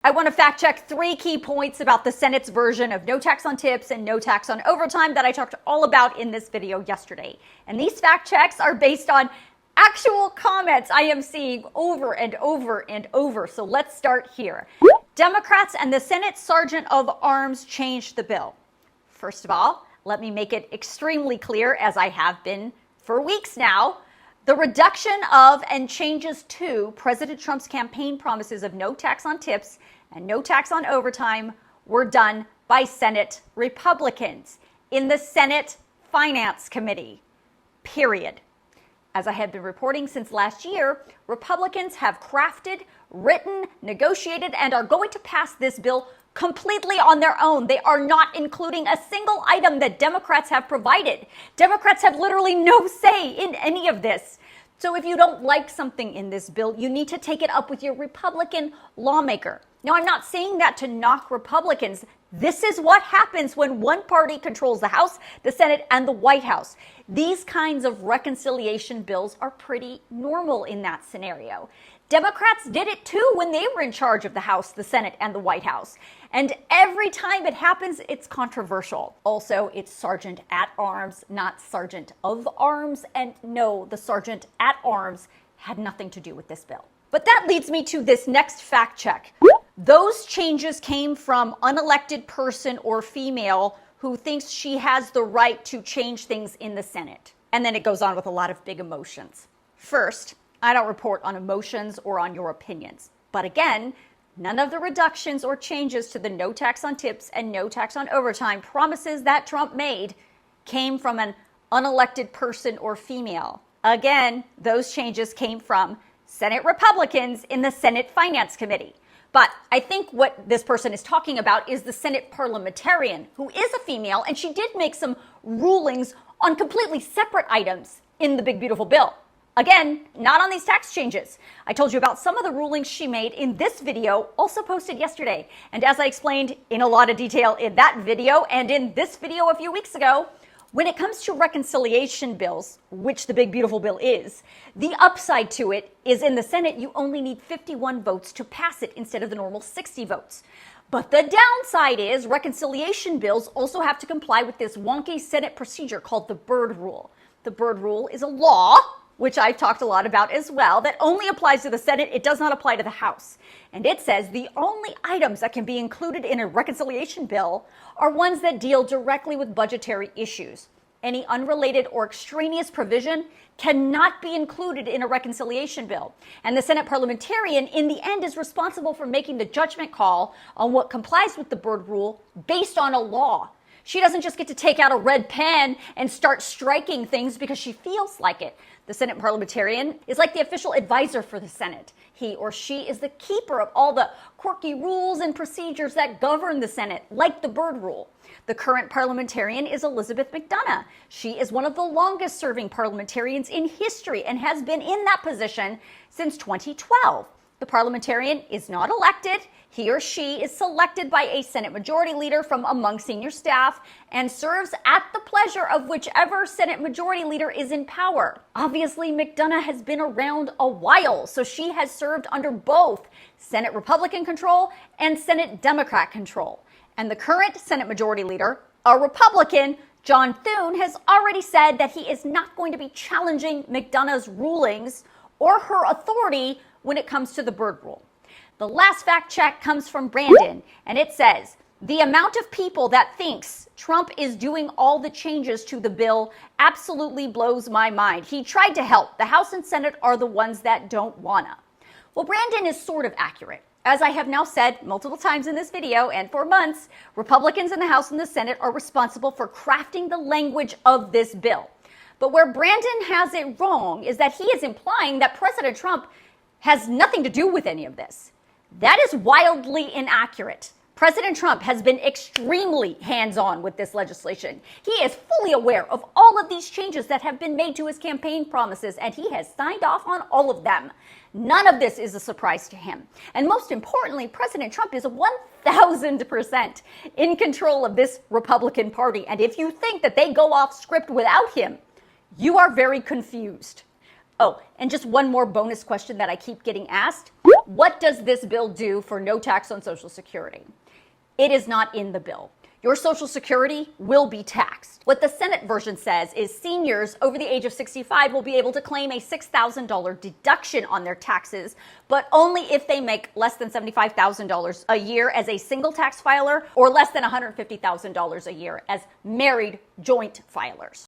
I want to fact check 3 key points about the Senate's version of no tax on tips and no tax on overtime that I talked all about in this video yesterday. And these fact checks are based on actual comments I am seeing over and over and over. So let's start here. Democrats and the Senate Sergeant of Arms changed the bill. First of all, let me make it extremely clear, as I have been for weeks now, the reduction of and changes to President Trump's campaign promises of no tax on tips and no tax on overtime were done by Senate Republicans in the Senate Finance Committee, period. As I have been reporting since last year, Republicans have crafted, written, negotiated, and are going to pass this bill completely on their own. They are not including a single item that Democrats have provided. Democrats have literally no say in any of this. So if you don't like something in this bill, you need to take it up with your Republican lawmaker. Now, I'm not saying that to knock Republicans. This is what happens when one party controls the House, the Senate, and the White House. These kinds of reconciliation bills are pretty normal in that scenario. Democrats did it too when they were in charge of the House, the Senate, and the White House. And every time it happens, it's controversial. Also, it's Sergeant at Arms, not Sergeant of Arms. And no, the Sergeant at Arms had nothing to do with this bill. But that leads me to this next fact check. Those changes came from unelected person or female who thinks she has the right to change things in the Senate. And then it goes on with a lot of big emotions. First, I don't report on emotions or on your opinions. But again, none of the reductions or changes to the no tax on tips and no tax on overtime promises that Trump made came from an unelected person or female. Again, those changes came from Senate Republicans in the Senate Finance Committee. But I think what this person is talking about is the Senate Parliamentarian, who is a female, and she did make some rulings on completely separate items in the big, beautiful bill. Again, not on these tax changes. I told you about some of the rulings she made in this video, also posted yesterday. And as I explained in a lot of detail in that video and in this video a few weeks ago, when it comes to reconciliation bills, which the big, beautiful bill is, the upside to it is in the Senate, you only need 51 votes to pass it instead of the normal 60 votes. But the downside is reconciliation bills also have to comply with this wonky Senate procedure called the Byrd Rule. The Byrd Rule is a law, which I've talked a lot about as well, that only applies to the Senate. It does not apply to the House. And it says the only items that can be included in a reconciliation bill are ones that deal directly with budgetary issues. Any unrelated or extraneous provision cannot be included in a reconciliation bill. And the Senate Parliamentarian, in the end, is responsible for making the judgment call on what complies with the Byrd Rule based on a law. She doesn't just get to take out a red pen and start striking things because she feels like it. The Senate Parliamentarian is like the official advisor for the Senate. He or she is the keeper of all the quirky rules and procedures that govern the Senate, like the Byrd Rule. The current parliamentarian is Elizabeth McDonough. She is one of the longest serving parliamentarians in history and has been in that position since 2012. The parliamentarian is not elected. He or she is selected by a Senate Majority Leader from among senior staff and serves at the pleasure of whichever Senate Majority Leader is in power. Obviously, McDonough has been around a while, so she has served under both Senate Republican control and Senate Democrat control. And the current Senate Majority Leader, a Republican, John Thune, has already said that he is not going to be challenging McDonough's rulings or her authority when it comes to the Byrd Rule. The last fact check comes from Brandon, and it says, the amount of people that thinks Trump is doing all the changes to the bill absolutely blows my mind. He tried to help. The House and Senate are the ones that don't wanna. Well, Brandon is sort of accurate. As I have now said multiple times in this video and for months, Republicans in the House and the Senate are responsible for crafting the language of this bill. But where Brandon has it wrong is that he is implying that President Trump has nothing to do with any of this. That is wildly inaccurate. President Trump has been extremely hands-on with this legislation. He is fully aware of all of these changes that have been made to his campaign promises, and he has signed off on all of them. None of this is a surprise to him. And most importantly, President Trump is 1,000% in control of this Republican Party. And if you think that they go off script without him, you are very confused. Oh, and just one more bonus question that I keep getting asked. What does this bill do for no tax on Social Security? It is not in the bill. Your Social Security will be taxed. What the Senate version says is seniors over the age of 65 will be able to claim a $6,000 deduction on their taxes, but only if they make less than $75,000 a year as a single tax filer or less than $150,000 a year as married joint filers.